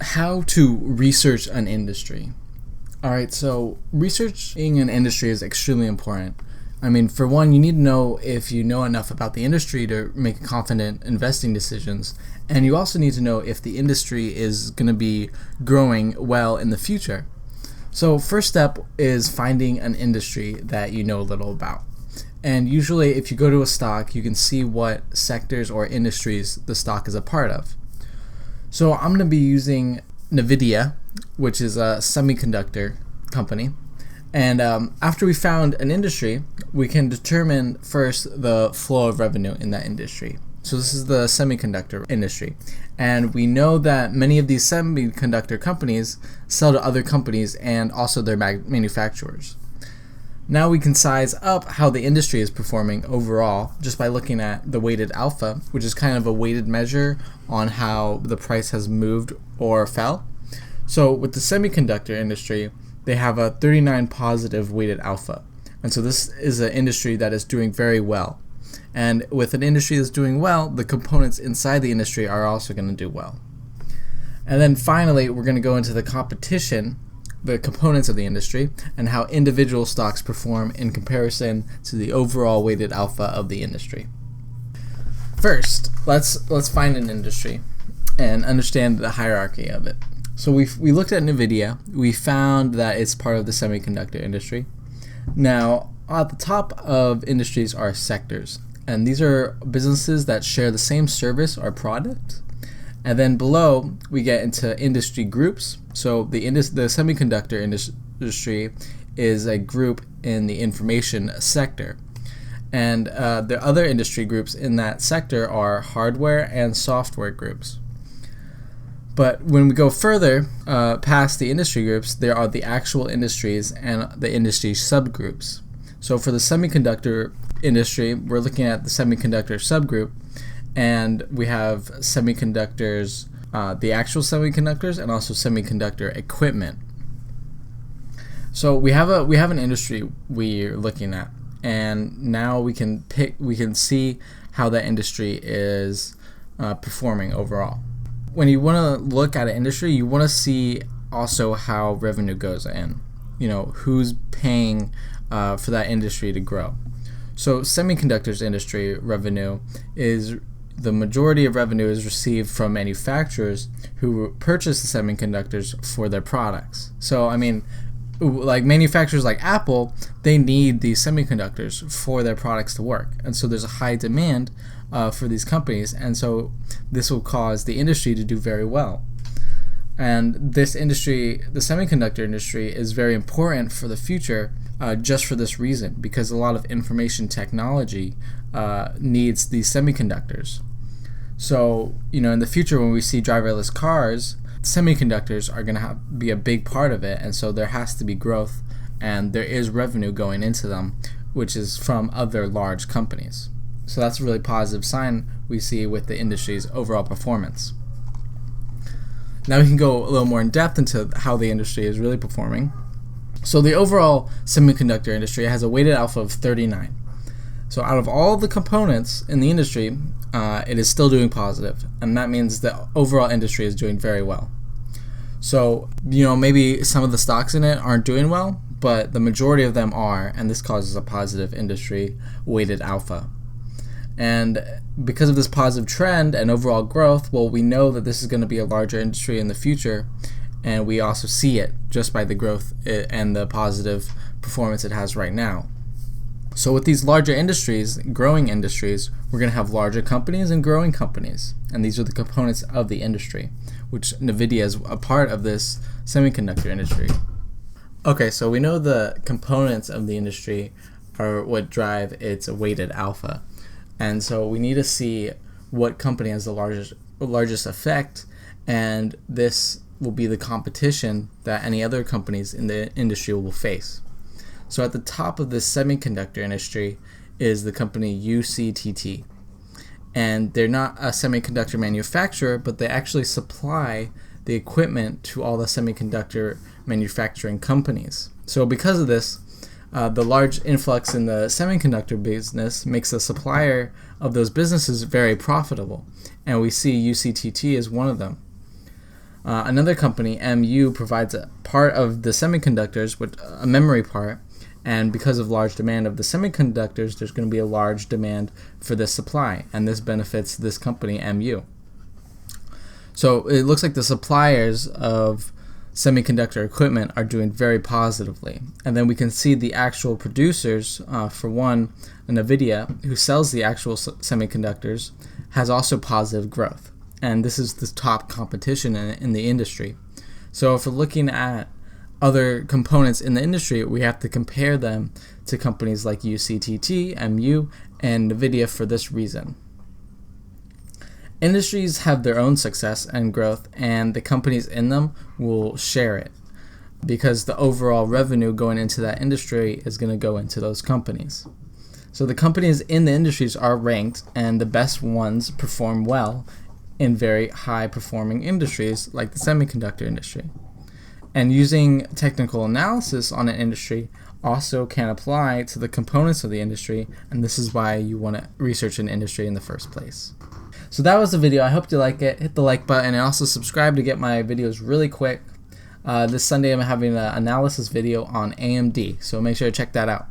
How to research an industry. All right, so researching an industry is extremely important. I mean, for one, you need to know if you know enough about the industry to make confident investing decisions. And you also need to know if the industry is going to be growing well in the future. So, first step is finding an industry that you know little about. And usually, if you go to a stock, you can see what sectors or industries the stock is a part of. So I'm going to be using NVIDIA, which is a semiconductor company. And after we found an industry, we can determine first the flow of revenue in that industry. So this is the semiconductor industry. And we know that many of these semiconductor companies sell to other companies and also their manufacturers. Now we can size up how the industry is performing overall just by looking at the weighted alpha, which is kind of a weighted measure on how the price has moved or fell. So with the semiconductor industry, they have a 39 positive weighted alpha. And so this is an industry that is doing very well. And with an industry that's doing well, the components inside the industry are also going to do well. And then finally, we're going to go into the competition, the components of the industry, and how individual stocks perform in comparison to the overall weighted alpha of the industry. First, let's find an industry and understand the hierarchy of it. So we looked at NVIDIA. We found that it's part of the semiconductor industry. Now, at the top of industries are sectors, and these are businesses that share the same service or product. And then below, we get into industry groups. So the semiconductor industry is a group in the information sector. And the other industry groups in that sector are hardware and software groups. But when we go further past the industry groups, there are the actual industries and the industry subgroups. So for the semiconductor industry, we're looking at the semiconductor subgroup. And we have semiconductors, the actual semiconductors, and also semiconductor equipment. So we have an industry we're looking at, and now we can see how that industry is performing overall. When you want to look at an industry, you want to see also how revenue goes in. You know, who's paying for that industry to grow. So semiconductors industry revenue is the majority of revenue is received from manufacturers who purchase the semiconductors for their products. So, I mean, like manufacturers like Apple, they need these semiconductors for their products to work. And so there's a high demand for these companies. And so this will cause the industry to do very well. And this industry, the semiconductor industry, is very important for the future just for this reason, because a lot of information technology needs these semiconductors. So, you know, in the future when we see driverless cars, semiconductors are going to be a big part of it, and so there has to be growth, and there is revenue going into them, which is from other large companies. So that's a really positive sign we see with the industry's overall performance. Now we can go a little more in depth into how the industry is really performing. So the overall semiconductor industry has a weighted alpha of 39. So out of all the components in the industry, it is still doing positive, and that means the overall industry is doing very well. So, you know, maybe some of the stocks in it aren't doing well, but the majority of them are, and this causes a positive industry weighted alpha. And because of this positive trend and overall growth, well, we know that this is going to be a larger industry in the future, and we also see it just by the growth and the positive performance it has right now. So with these larger industries, growing industries, we're going to have larger companies and growing companies. And these are the components of the industry, which NVIDIA is a part of this semiconductor industry. Okay, so we know the components of the industry are what drive its weighted alpha. And so we need to see what company has the largest effect, and this will be the competition that any other companies in the industry will face. So at the top of this semiconductor industry is the company UCTT. And they're not a semiconductor manufacturer, but they actually supply the equipment to all the semiconductor manufacturing companies. So because of this, the large influx in the semiconductor business makes the supplier of those businesses very profitable. And we see UCTT as one of them. Another company, MU, provides a part of the semiconductors with a memory part, and because of large demand of the semiconductors, there's going to be a large demand for this supply, and this benefits this company, MU. So it looks like the suppliers of semiconductor equipment are doing very positively. And then we can see the actual producers, for one, NVIDIA, who sells the actual semiconductors, has also positive growth. And this is the top competition in the industry. So if we're looking at other components in the industry, we have to compare them to companies like UCTT, MU, and NVIDIA for this reason. Industries have their own success and growth, and the companies in them will share it because the overall revenue going into that industry is going to go into those companies. So the companies in the industries are ranked, and the best ones perform well in very high performing industries like the semiconductor industry. And using technical analysis on an industry also can apply to the components of the industry, and this is why you want to research an industry in the first place. So that was the video. I hope you like it. Hit the like button and also subscribe to get my videos really quick. This Sunday I'm having an analysis video on AMD, so make sure to check that out.